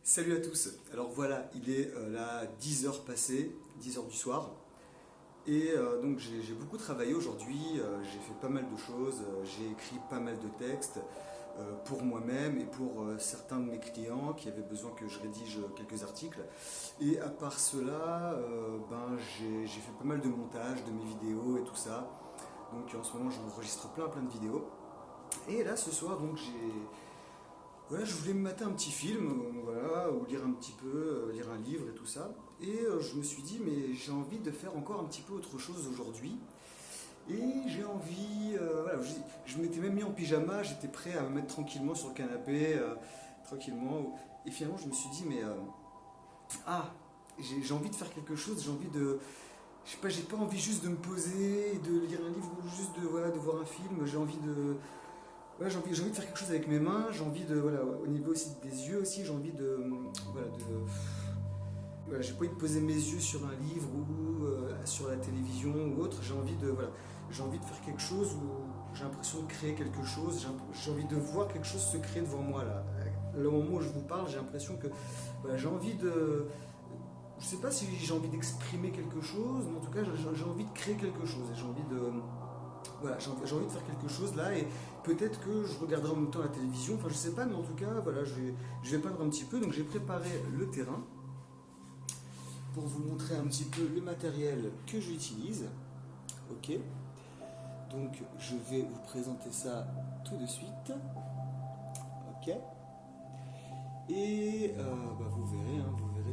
Salut à tous. Alors voilà, il est là 10 heures passées, 10 heures du soir. Et donc j'ai beaucoup travaillé aujourd'hui, j'ai fait pas mal de choses, j'ai écrit pas mal de textes pour moi-même et pour certains de mes clients qui avaient besoin que je rédige quelques articles. Et à part cela, j'ai fait pas mal de montage de mes vidéos et tout ça. Donc en ce moment j'enregistre plein de vidéos. Et là ce soir donc voilà, je voulais me mater un petit film, voilà, ou lire un petit peu, lire un livre et tout ça. Et je me suis dit, mais j'ai envie de faire encore un petit peu autre chose aujourd'hui. Et j'ai envie, voilà, je m'étais même mis en pyjama, j'étais prêt à me mettre tranquillement sur le canapé, tranquillement. Et finalement, je me suis dit, mais ah, j'ai envie de faire quelque chose, j'ai envie de, je sais pas, j'ai pas envie juste de me poser, et de lire un livre ou juste de, voilà, de voir un film. J'ai envie de, ouais, j'ai envie de faire quelque chose avec mes mains, j'ai envie de, voilà, au niveau aussi des yeux aussi, j'ai envie de, voilà, voilà, j'ai pas envie de poser mes yeux sur un livre ou sur la télévision ou autre, j'ai envie de, voilà, j'ai envie de faire quelque chose où j'ai l'impression de créer quelque chose, j'ai envie de voir quelque chose se créer devant moi là. Le moment où je vous parle, j'ai l'impression que, voilà, j'ai envie de, je sais pas si j'ai envie d'exprimer quelque chose, mais en tout cas, j'ai envie de créer quelque chose, et j'ai envie de, voilà, j'ai envie de faire quelque chose là, et peut-être que je regarderai en même temps la télévision, enfin je sais pas, mais en tout cas, voilà, je vais peindre un petit peu. Donc j'ai préparé le terrain pour vous montrer un petit peu le matériel que j'utilise. Ok, donc je vais vous présenter ça tout de suite. Ok, et vous verrez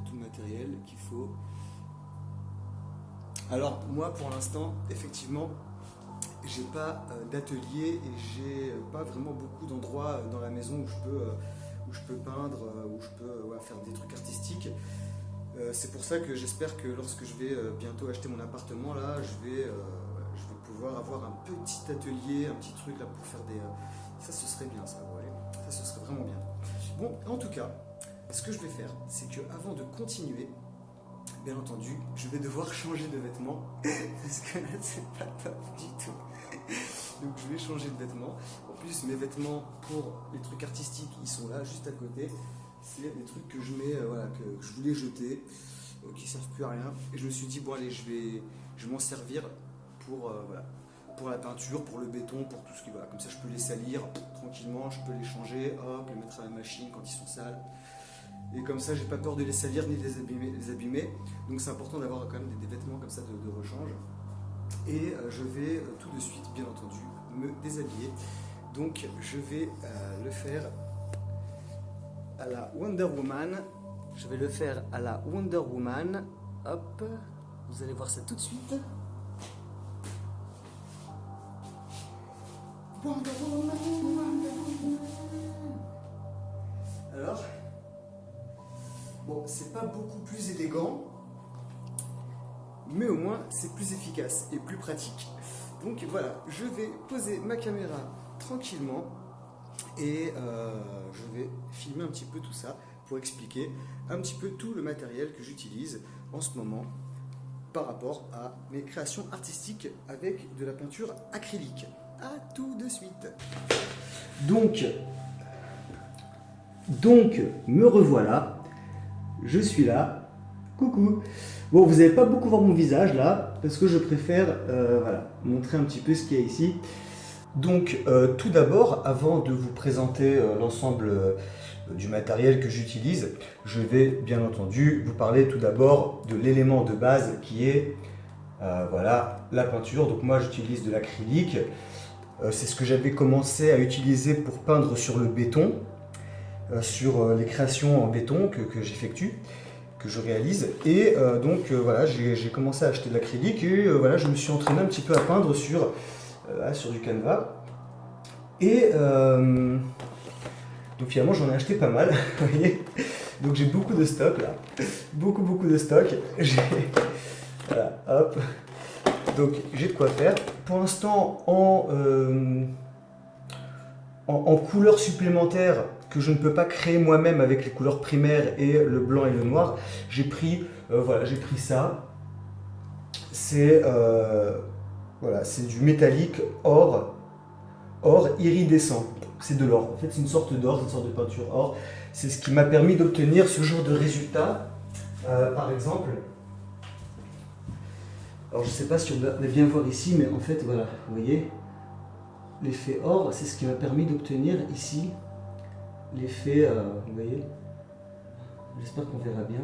tout le matériel qu'il faut. Alors moi pour l'instant, effectivement, j'ai pas d'atelier et j'ai pas vraiment beaucoup d'endroits dans la maison où je peux peindre, où je peux ouais, faire des trucs artistiques. C'est pour ça que j'espère que lorsque je vais bientôt acheter mon appartement là, je vais pouvoir avoir un petit atelier, un petit truc là pour faire des. Ça ce serait bien ça, vous voyez. Ça ce serait vraiment bien. Bon, en tout cas, ce que je vais faire, c'est que avant de continuer, bien entendu, je vais devoir changer de vêtements parce que là c'est pas top du tout. Donc je vais changer de vêtements. En plus mes vêtements pour les trucs artistiques ils sont là juste à côté. C'est des trucs que je mets, voilà, que je voulais jeter, qui servent plus à rien. Et je me suis dit bon allez je vais m'en servir pour, voilà, pour la peinture, pour le béton, pour tout ce qui va. Comme ça je peux les salir tranquillement, je peux les changer, hop, les mettre à la machine quand ils sont sales. Et comme ça j'ai pas peur de les salir ni de les abîmer. Donc c'est important d'avoir quand même des vêtements comme ça de rechange. Et je vais tout de suite, bien entendu, me déshabiller. Donc je vais le faire à la Wonder Woman. Je vais le faire à la Wonder Woman. Hop, vous allez voir ça tout de suite. Wonder Woman, Wonder Woman. Alors, bon, c'est pas beaucoup plus élégant, mais au moins c'est plus efficace et plus pratique. Donc voilà, je vais poser ma caméra tranquillement et je vais filmer un petit peu tout ça pour expliquer un petit peu tout le matériel que j'utilise en ce moment par rapport à mes créations artistiques avec de la peinture acrylique. A tout de suite. Donc me revoilà, je suis là. Coucou. Bon, vous n'allez pas beaucoup voir mon visage là, parce que je préfère voilà, montrer un petit peu ce qu'il y a ici. Donc, tout d'abord, avant de vous présenter l'ensemble du matériel que j'utilise, je vais bien entendu vous parler tout d'abord de l'élément de base qui est voilà, la peinture. Donc moi, j'utilise de l'acrylique. C'est ce que j'avais commencé à utiliser pour peindre sur le béton, sur les créations en béton que j'effectue, que je réalise. Et voilà, j'ai commencé à acheter de l'acrylique et voilà, je me suis entraîné un petit peu à peindre sur du canevas. Et donc finalement j'en ai acheté pas mal, vous voyez. Donc j'ai beaucoup de stock là, beaucoup de stock. Voilà, hop. Donc j'ai de quoi faire. Pour l'instant en couleurs supplémentaires que je ne peux pas créer moi-même avec les couleurs primaires et le blanc et le noir, j'ai pris ça. C'est voilà, c'est du métallique or iridescent. c'est de l'or. En fait, c'est une sorte d'or, une sorte de peinture or. C'est ce qui m'a permis d'obtenir ce genre de résultat. Par exemple, alors je ne sais pas si on va bien voir ici, mais en fait, voilà, vous voyez, l'effet or, c'est ce qui m'a permis d'obtenir ici l'effet, vous voyez, j'espère qu'on verra bien.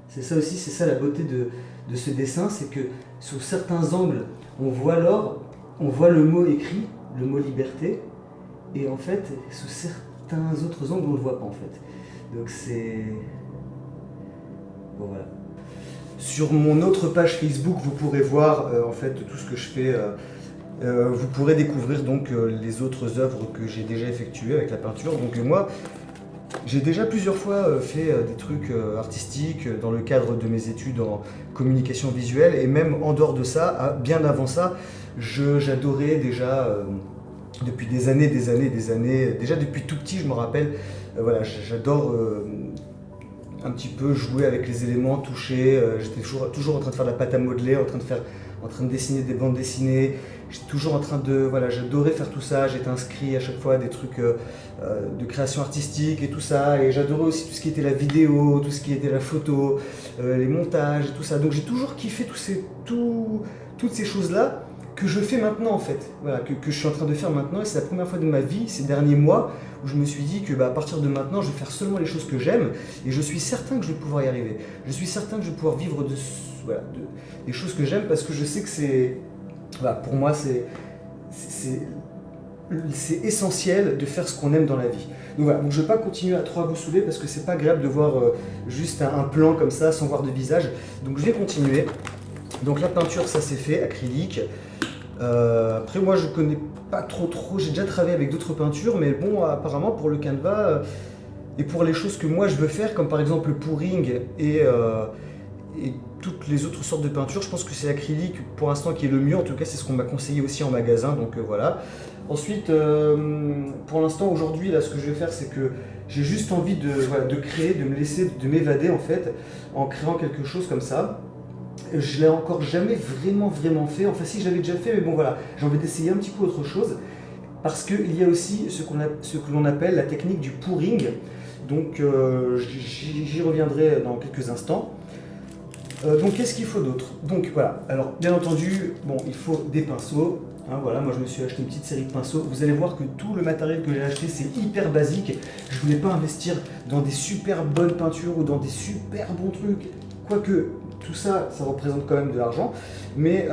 C'est ça aussi, c'est ça la beauté de ce dessin, c'est que sous certains angles, on voit l'or, on voit le mot écrit, le mot liberté, et en fait, sous certains autres angles, on ne le voit pas en fait. Donc c'est... Bon voilà. Sur mon autre page Facebook, vous pourrez voir en fait tout ce que je fais. Vous pourrez découvrir donc les autres œuvres que j'ai déjà effectuées avec la peinture. Donc moi, j'ai déjà plusieurs fois fait des trucs artistiques dans le cadre de mes études en communication visuelle et même en dehors de ça, bien avant ça, j'adorais déjà depuis des années, déjà depuis tout petit, je me rappelle, voilà, j'adore un petit peu jouer avec les éléments, toucher. J'étais toujours en train de faire de la pâte à modeler, en train de dessiner des bandes dessinées. J'étais toujours en train de... Voilà, j'adorais faire tout ça. J'étais inscrit à chaque fois à des trucs de création artistique et tout ça. Et j'adorais aussi tout ce qui était la vidéo, tout ce qui était la photo, les montages et tout ça. Donc j'ai toujours kiffé toutes ces choses-là que je fais maintenant en fait. Voilà, que je suis en train de faire maintenant. Et c'est la première fois de ma vie, ces derniers mois, où je me suis dit que à partir de maintenant, je vais faire seulement les choses que j'aime. Et je suis certain que je vais pouvoir y arriver. Je suis certain que je vais pouvoir vivre des choses que j'aime parce que je sais que c'est... Voilà, pour moi, c'est essentiel de faire ce qu'on aime dans la vie. Donc voilà, donc je ne vais pas continuer à trop vous saouler parce que c'est pas agréable de voir juste un plan comme ça sans voir de visage. Donc je vais continuer. Donc la peinture, ça c'est fait, acrylique. Après moi je connais pas trop, j'ai déjà travaillé avec d'autres peintures, mais bon apparemment pour le canevas et pour les choses que moi je veux faire, comme par exemple le pouring et toutes les autres sortes de peintures, je pense que c'est l'acrylique pour l'instant qui est le mieux, en tout cas c'est ce qu'on m'a conseillé aussi en magasin, donc voilà. Ensuite, pour l'instant aujourd'hui, là ce que je vais faire c'est que j'ai juste envie de créer, de m'évader en fait, en créant quelque chose comme ça. Je l'ai encore jamais vraiment fait, enfin si je l'avais déjà fait, mais bon voilà, j'ai envie d'essayer un petit peu autre chose, parce qu'il y a aussi ce que l'on appelle la technique du pouring, donc j'y reviendrai dans quelques instants. Donc qu'est-ce qu'il faut d'autre? Donc voilà, alors bien entendu, bon, il faut des pinceaux, hein, voilà, moi je me suis acheté une petite série de pinceaux, vous allez voir que tout le matériel que j'ai acheté c'est hyper basique, je voulais pas investir dans des super bonnes peintures ou dans des super bons trucs, quoique tout ça, ça représente quand même de l'argent, mais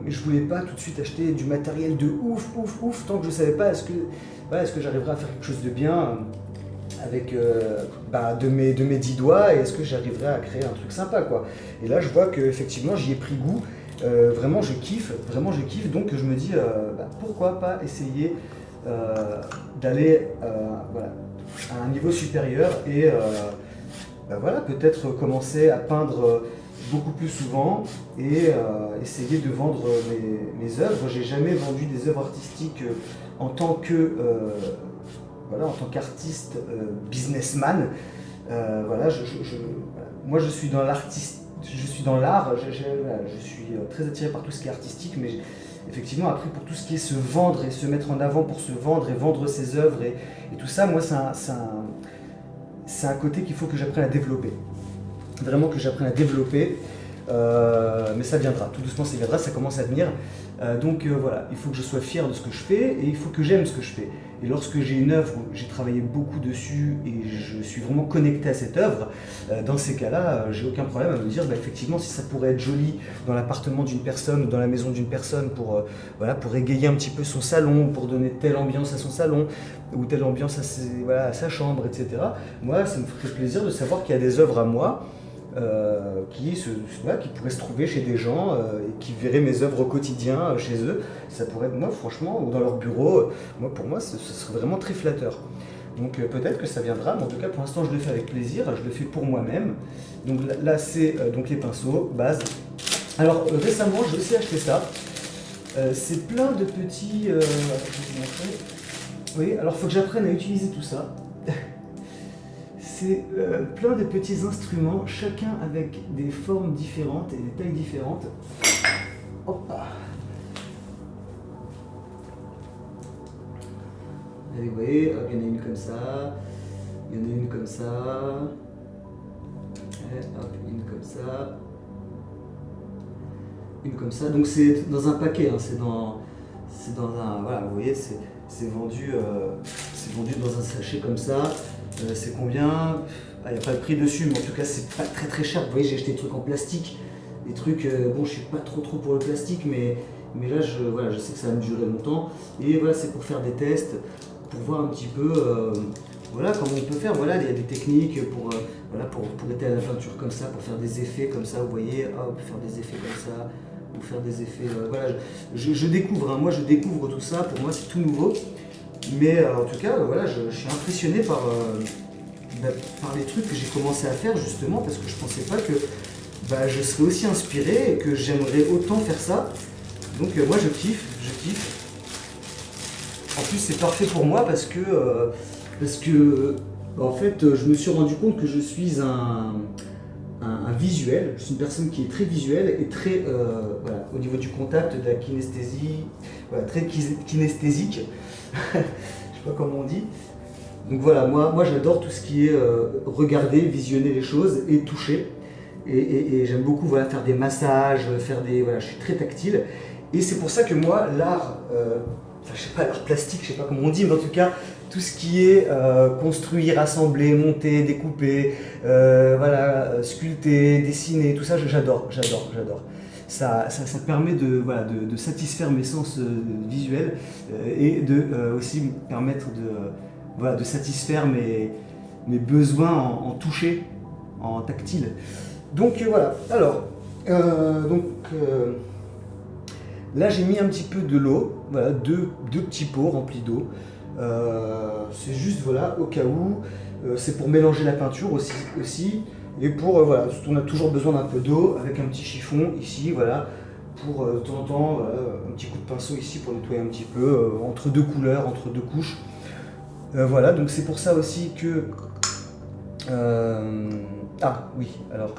je voulais pas tout de suite acheter du matériel de ouf, tant que je savais pas est-ce que j'arriverais à faire quelque chose de bien avec de mes 10 doigts, et est-ce que j'arriverai à créer un truc sympa quoi. Et là je vois que effectivement j'y ai pris goût, vraiment je kiffe, donc je me dis pourquoi pas essayer d'aller voilà, à un niveau supérieur et voilà, peut-être commencer à peindre beaucoup plus souvent et essayer de vendre mes œuvres. J'ai jamais vendu des œuvres artistiques en tant que voilà, en tant qu'artiste businessman. Voilà, moi je suis dans l'artiste, je suis dans l'art, je suis très attiré par tout ce qui est artistique, mais effectivement après pour tout ce qui est se vendre et se mettre en avant pour se vendre et vendre ses œuvres et tout ça, moi c'est un côté qu'il faut que j'apprenne à développer. Vraiment que j'apprenne à développer, mais ça viendra, tout doucement ça viendra, ça commence à venir. Donc voilà, il faut que je sois fier de ce que je fais et il faut que j'aime ce que je fais. Et lorsque j'ai une œuvre où j'ai travaillé beaucoup dessus et je suis vraiment connecté à cette œuvre, dans ces cas-là, j'ai aucun problème à me dire effectivement si ça pourrait être joli dans l'appartement d'une personne ou dans la maison d'une personne pour, voilà, pour égayer un petit peu son salon, pour donner telle ambiance à son salon ou telle ambiance à sa chambre, etc. Moi, ça me ferait plaisir de savoir qu'il y a des œuvres à moi qui pourraient se trouver chez des gens et qui verraient mes œuvres au quotidien chez eux. Ça pourrait être moi franchement, ou dans leur bureau, pour moi ce serait vraiment très flatteur. Donc peut-être que ça viendra, mais en tout cas pour l'instant je le fais avec plaisir, je le fais pour moi-même. Donc là c'est donc les pinceaux, base. Alors récemment j'ai aussi acheté ça. C'est plein de petits... je vais vous montrer. Oui, alors il faut que j'apprenne à utiliser tout ça. C'est plein de petits instruments, chacun avec des formes différentes et des tailles différentes. Hop. vous voyez, hop, il y en a une comme ça, il y en a une comme ça, hop, une comme ça, une comme ça. Donc c'est dans un paquet, hein, c'est dans un, voilà, vous voyez, c'est vendu dans un sachet comme ça. C'est combien? Il n'y a pas de prix dessus, mais en tout cas c'est pas très très cher. Vous voyez, j'ai acheté des trucs en plastique, des trucs, bon, je suis pas trop pour le plastique, mais là voilà, je sais que ça va me durer longtemps. Et voilà, c'est pour faire des tests, pour voir un petit peu voilà, comment on peut faire. Voilà, il y a des techniques voilà, pour étaler la peinture comme ça, pour faire des effets comme ça, vous voyez, hop, faire des effets comme ça, ou faire des effets, voilà, je découvre, hein, moi je découvre tout ça, pour moi c'est tout nouveau. Mais en tout cas, voilà, je suis impressionné par les trucs que j'ai commencé à faire, justement, parce que je pensais pas que je serais aussi inspiré et que j'aimerais autant faire ça. Donc moi je kiffe. En plus c'est parfait pour moi parce que en fait je me suis rendu compte que je suis un visuel, je suis une personne qui est très visuelle et très, voilà, au niveau du contact, de la kinesthésie, voilà, très kinesthésique, je sais pas comment on dit. Donc voilà, moi j'adore tout ce qui est regarder, visionner les choses et toucher. Et j'aime beaucoup, voilà, faire des massages, voilà, je suis très tactile. Et c'est pour ça que moi, l'art, enfin je sais pas, l'art plastique, je sais pas comment on dit, mais en tout cas, tout ce qui est construire, assembler, monter, découper, voilà, sculpter, dessiner, tout ça, j'adore. Ça permet voilà, de satisfaire mes sens visuels et de aussi me permettre voilà, de satisfaire mes besoins en toucher, en tactile. Donc voilà, alors, là j'ai mis un petit peu de l'eau, voilà, deux petits pots remplis d'eau. C'est juste, voilà, au cas où, c'est pour mélanger la peinture aussi et pour, voilà, on a toujours besoin d'un peu d'eau avec un petit chiffon ici, voilà, pour de temps en temps, voilà, un petit coup de pinceau ici pour nettoyer un petit peu, entre deux couleurs, entre deux couches. Voilà, donc c'est pour ça aussi que... ah oui, alors...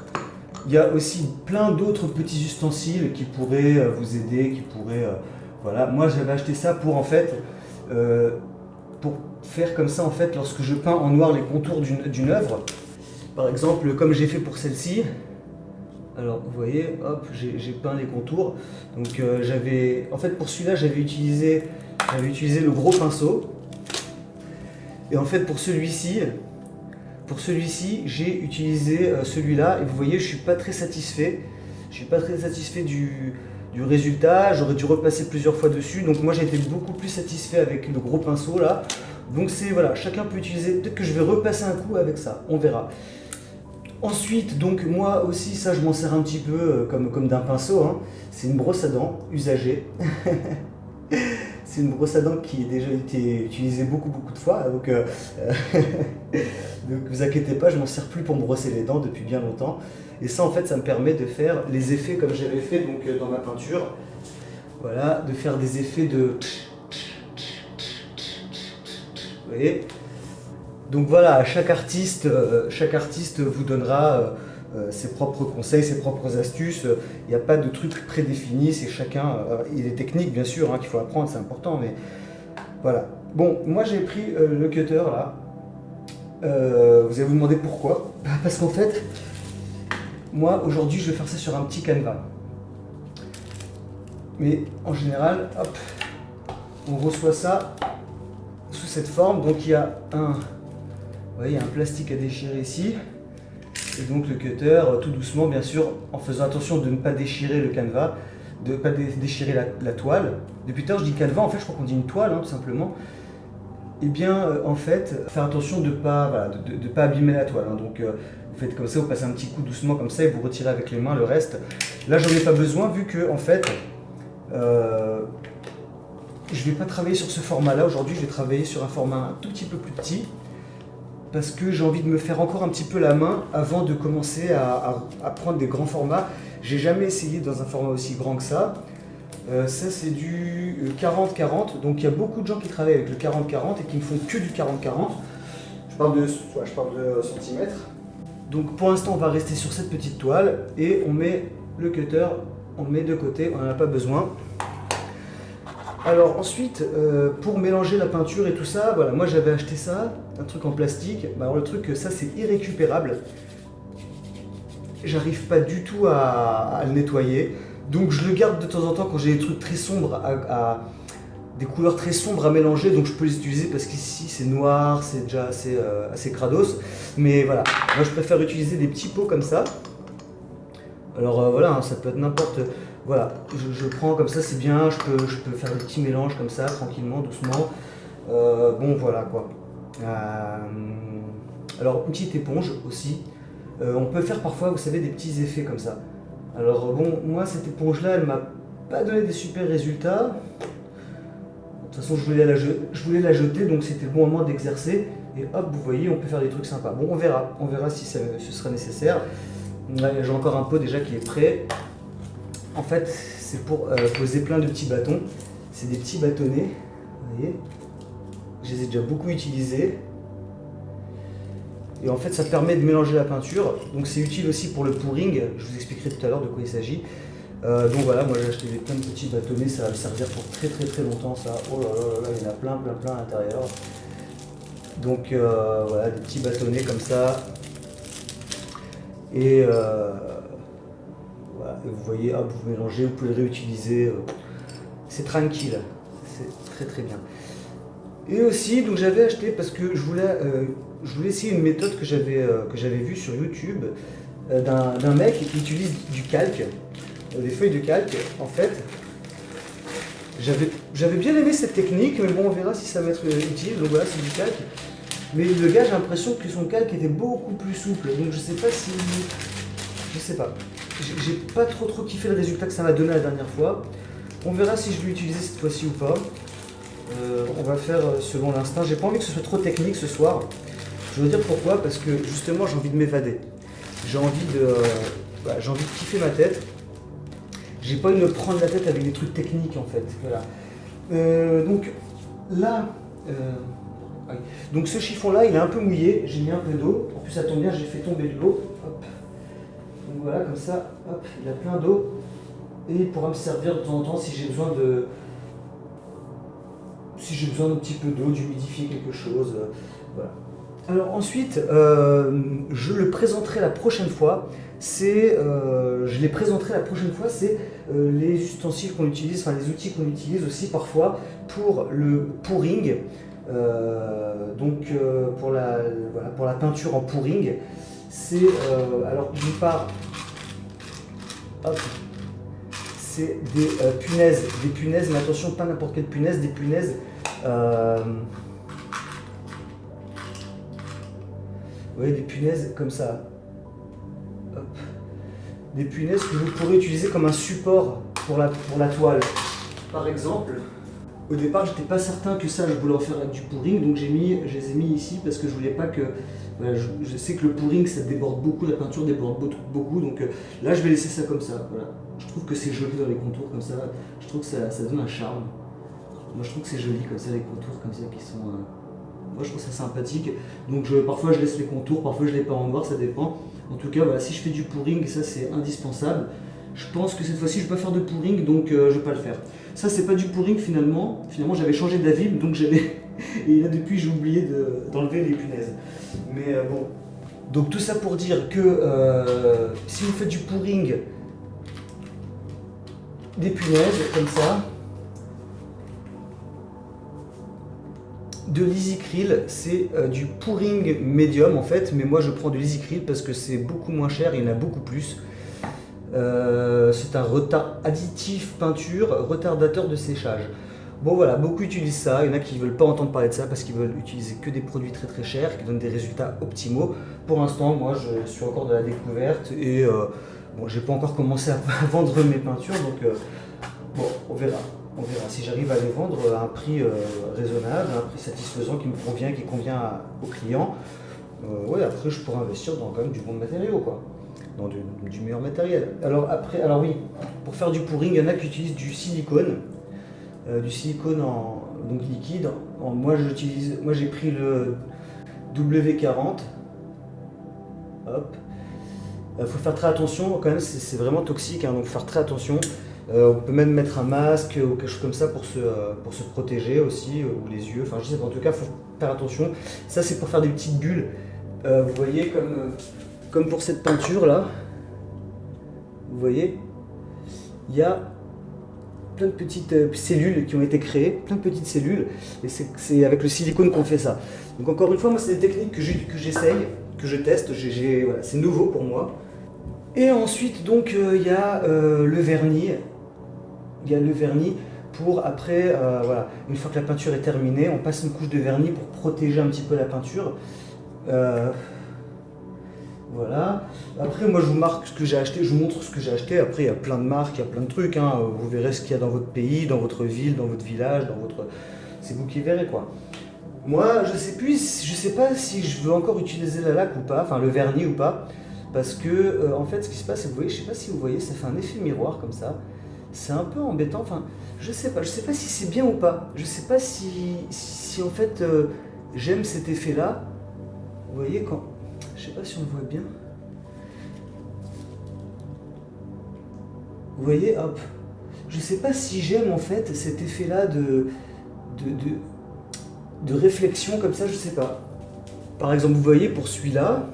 Il y a aussi plein d'autres petits ustensiles qui pourraient vous aider, qui pourraient... voilà, moi j'avais acheté ça pour en fait... pour faire comme ça en fait lorsque je peins en noir les contours d'une œuvre. Par exemple, comme j'ai fait pour celle-ci. Alors vous voyez, hop, j'ai peint les contours. Donc j'avais... En fait pour celui-là j'avais utilisé le gros pinceau. Et en fait pour celui-ci, j'ai utilisé celui-là et vous voyez, je suis pas très satisfait. Je suis pas très satisfait du résultat. J'aurais dû repasser plusieurs fois dessus. Donc moi j'ai été beaucoup plus satisfait avec le gros pinceau là. Donc c'est, voilà, chacun peut utiliser. Peut-être que je vais repasser un coup avec ça. On verra. Ensuite, donc moi aussi, ça je m'en sers un petit peu comme d'un pinceau. Hein. C'est une brosse à dents usagée. C'est une brosse à dents qui a déjà été utilisée beaucoup de fois, donc donc vous inquiétez pas, je m'en sers plus pour me brosser les dents depuis bien longtemps. Et ça en fait, ça me permet de faire les effets comme j'avais fait donc, dans ma peinture. Voilà, de faire des effets de... Vous voyez? Donc voilà, chaque artiste vous donnera... ses propres conseils, ses propres astuces. Il n'y a pas de truc prédéfini, c'est chacun. Il y a des techniques bien sûr hein, qu'il faut apprendre, c'est important, mais voilà. Bon, moi j'ai pris le cutter là. Vous allez vous demander pourquoi. Parce qu'en fait, moi aujourd'hui je vais faire ça sur un petit canevas. Mais en général, hop, on reçoit ça sous cette forme. Donc il y a vous voyez, il y a un plastique à déchirer ici. Et donc le cutter, tout doucement bien sûr, en faisant attention de ne pas déchirer le canevas, de ne pas déchirer la toile. Depuis tout à l'heure je dis canevas, en fait je crois qu'on dit une toile hein, tout simplement. Et bien en fait, faire attention de ne pas, voilà, de pas abîmer la toile. Hein. Donc vous faites comme ça, vous passez un petit coup doucement comme ça et vous retirez avec les mains le reste. Là j'en ai pas besoin vu que en fait, je ne vais pas travailler sur ce format là aujourd'hui, je vais travailler sur un format un tout petit peu plus petit. Parce que j'ai envie de me faire encore un petit peu la main avant de commencer à prendre des grands formats. J'ai jamais essayé dans un format aussi grand que ça. Ça c'est du 40-40, donc il y a beaucoup de gens qui travaillent avec le 40-40 et qui ne font que du 40-40. Je parle de centimètres. Donc pour l'instant on va rester sur cette petite toile et on met le cutter, on met de côté, on n'en a pas besoin. Alors ensuite, pour mélanger la peinture et tout ça, voilà, moi j'avais acheté ça, un truc en plastique. Bah, alors le truc, ça c'est irrécupérable. J'arrive pas du tout à le nettoyer. Donc je le garde de temps en temps quand j'ai des trucs très sombres, des couleurs très sombres à mélanger. Donc je peux les utiliser parce qu'ici c'est noir, c'est déjà assez crados. Mais voilà, moi je préfère utiliser des petits pots comme ça. Alors voilà, hein, ça peut être n'importe... Voilà, je prends comme ça, c'est bien, je peux faire des petits mélanges comme ça, tranquillement, doucement. Bon, voilà quoi. Alors, une petite éponge aussi. On peut faire parfois, vous savez, des petits effets comme ça. Alors bon, moi cette éponge-là, elle m'a pas donné des super résultats. De toute façon, je voulais la jeter, donc c'était le bon moment d'exercer. Et hop, vous voyez, on peut faire des trucs sympas. Bon, on verra si ce sera nécessaire. J'ai encore un pot déjà qui est prêt. En fait, c'est pour poser plein de petits bâtons. C'est des petits bâtonnets, vous voyez. Je les ai déjà beaucoup utilisés. Et en fait, ça permet de mélanger la peinture. Donc c'est utile aussi pour le pouring. Je vous expliquerai tout à l'heure de quoi il s'agit. Donc voilà, moi j'ai acheté plein de petits bâtonnets. Ça va me servir pour très très très longtemps ça. Oh là là là, il y en a plein à l'intérieur. Donc voilà, des petits bâtonnets comme ça. Et voilà, et vous voyez, hop, vous mélangez, vous pouvez le réutiliser. C'est tranquille, c'est très très bien. Et aussi, donc j'avais acheté parce que je voulais essayer une méthode que j'avais vue sur YouTube d'un mec qui utilise du calque, des feuilles de calque. En fait, j'avais bien aimé cette technique, mais bon, on verra si ça va être utile. Donc voilà, c'est du calque. Mais le gars, j'ai l'impression que son calque était beaucoup plus souple. Donc je sais pas si... Je sais pas. J'ai pas trop kiffé le résultat que ça m'a donné la dernière fois. On verra si je vais l'utiliser cette fois-ci ou pas. On va faire selon l'instinct. J'ai pas envie que ce soit trop technique ce soir. Je veux dire pourquoi, parce que justement j'ai envie de m'évader. J'ai envie de kiffer ma tête. J'ai pas envie de me prendre la tête avec des trucs techniques en fait. Voilà. Donc là, donc ce chiffon là il est un peu mouillé. J'ai mis un peu d'eau. En plus ça tombe bien, j'ai fait tomber de l'eau. Hop. Donc voilà, comme ça, hop, il a plein d'eau. Et il pourra me servir de temps en temps si j'ai besoin d'un petit peu d'eau, d'humidifier quelque chose. Voilà. Alors ensuite, je le présenterai la prochaine fois. C'est les ustensiles qu'on utilise, enfin les outils qu'on utilise aussi parfois pour le pouring. Pour la peinture en pouring. C'est alors d'une part, hop, c'est des punaises, mais attention, pas n'importe quelle punaise, des punaises. Vous voyez, des punaises comme ça. Hop. Des punaises que vous pourrez utiliser comme un support pour la toile. Par exemple, au départ, j'étais pas certain que ça, je voulais en faire avec du pouring, donc je les ai mis ici parce que je voulais pas que... Voilà, je sais que le pouring, ça déborde beaucoup, la peinture déborde beaucoup, donc là, je vais laisser ça comme ça. Voilà. Je trouve que c'est joli dans les contours comme ça. Je trouve que ça donne un charme. Moi, je trouve que c'est joli comme ça, les contours comme ça qui sont... Moi, je trouve ça sympathique. Donc, parfois, je laisse les contours, parfois, je les peins en noir, ça dépend. En tout cas, voilà, si je fais du pouring, ça, c'est indispensable. Je pense que cette fois-ci, je ne vais pas faire de pouring, donc je ne vais pas le faire. Ça, c'est pas du pouring finalement. Finalement, j'avais changé d'avis, donc j'avais... Et là, depuis, j'ai oublié d'enlever les punaises. Mais bon. Donc, tout ça pour dire que si vous faites du pouring, des punaises, comme ça, de l'Easycryl, c'est du pouring médium en fait, mais moi je prends de l'Easycryl parce que c'est beaucoup moins cher, il y en a beaucoup plus. C'est un additif peinture, retardateur de séchage. Bon voilà, beaucoup utilisent ça, il y en a qui ne veulent pas entendre parler de ça parce qu'ils veulent utiliser que des produits très très chers qui donnent des résultats optimaux. Pour l'instant, moi je suis encore de la découverte et bon, j'ai pas encore commencé à vendre mes peintures, donc bon, on verra. On verra si j'arrive à les vendre à un prix raisonnable, à un prix satisfaisant qui me convient, qui convient aux clients. Ouais, après je pourrais investir dans quand même du bon matériau, quoi. Dans du meilleur matériel. Alors oui, pour faire du pouring, il y en a qui utilisent du silicone donc liquide. Moi j'ai pris le W40. Hop. Faut faire très attention quand même, c'est vraiment toxique, hein, donc faut faire très attention. On peut même mettre un masque ou quelque chose comme ça pour se protéger aussi, ou les yeux, enfin je sais pas, en tout cas il faut faire attention. Ça c'est pour faire des petites bulles, vous voyez comme pour cette peinture là, vous voyez, il y a plein de petites cellules qui ont été créées, plein de petites cellules, et c'est avec le silicone qu'on fait ça. Donc encore une fois, moi c'est des techniques que j'essaye, que je teste, voilà, c'est nouveau pour moi. Et ensuite donc il y a le vernis. Il y a le vernis pour après, voilà, une fois que la peinture est terminée, on passe une couche de vernis pour protéger un petit peu la peinture. Voilà. Après, moi je vous marque ce que j'ai acheté, je vous montre ce que j'ai acheté. Après, il y a plein de marques, il y a plein de trucs. Hein. Vous verrez ce qu'il y a dans votre pays, dans votre ville, dans votre village, c'est vous qui verrez quoi. Moi, je sais pas si je veux encore utiliser la laque ou pas, enfin le vernis ou pas, parce que en fait, ce qui se passe, c'est que vous voyez, je sais pas si vous voyez, ça fait un effet miroir comme ça. C'est un peu embêtant. Enfin, je sais pas si c'est bien ou pas. Je sais pas si en fait j'aime cet effet-là. Vous voyez quand. Je sais pas si on le voit bien. Vous voyez, hop. Je sais pas si j'aime en fait cet effet-là de réflexion comme ça, je sais pas. Par exemple, vous voyez, pour celui-là,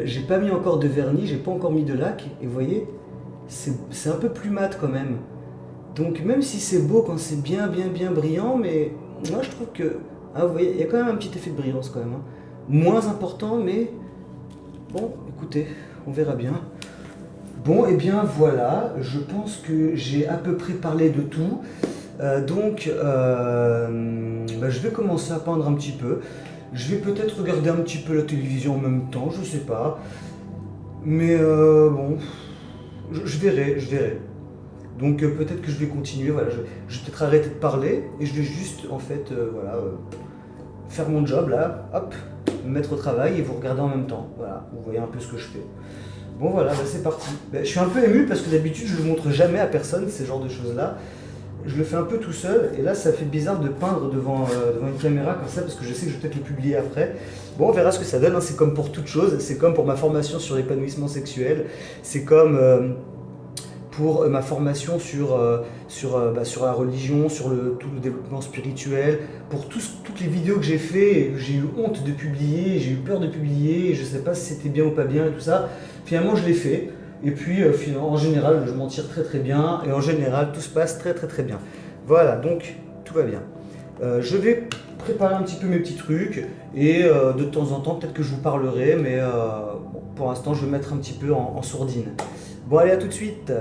j'ai pas mis encore de vernis, j'ai pas encore mis de laque, et vous voyez, c'est un peu plus mat quand même. Donc même si c'est beau quand c'est bien brillant, mais moi je trouve que, ah, vous voyez, il y a quand même un petit effet de brillance quand même. Hein. Moins important, mais bon, écoutez, on verra bien. Bon, et bien voilà, je pense que j'ai à peu près parlé de tout. Donc, je vais commencer à peindre un petit peu. Je vais peut-être regarder un petit peu la télévision en même temps, je sais pas. Mais bon, je verrai. Donc peut-être que je vais continuer, voilà, je vais peut-être arrêter de parler et je vais juste en fait voilà, faire mon job là, hop, me mettre au travail et vous regarder en même temps. Voilà, vous voyez un peu ce que je fais. Bon voilà, bah, c'est parti. Bah, je suis un peu ému parce que d'habitude je le montre jamais à personne, ces genres de choses là. Je le fais un peu tout seul et là ça fait bizarre de peindre devant une caméra comme ça parce que je sais que je vais peut-être le publier après. Bon, on verra ce que ça donne, hein. C'est comme pour toute chose, c'est comme pour ma formation sur l'épanouissement sexuel, c'est comme pour ma formation sur la religion, sur tout le développement spirituel, pour toutes les vidéos que j'ai fait, j'ai eu honte de publier, j'ai eu peur de publier, je sais pas si c'était bien ou pas bien et tout ça. Finalement je l'ai fait. Et puis en général, je m'en tire très bien et en général, tout se passe très bien. Voilà, donc tout va bien. Je vais préparer un petit peu mes petits trucs et de temps en temps, peut-être que je vous parlerai, mais bon, pour l'instant, je vais mettre un petit peu en sourdine. Bon, allez, à tout de suite.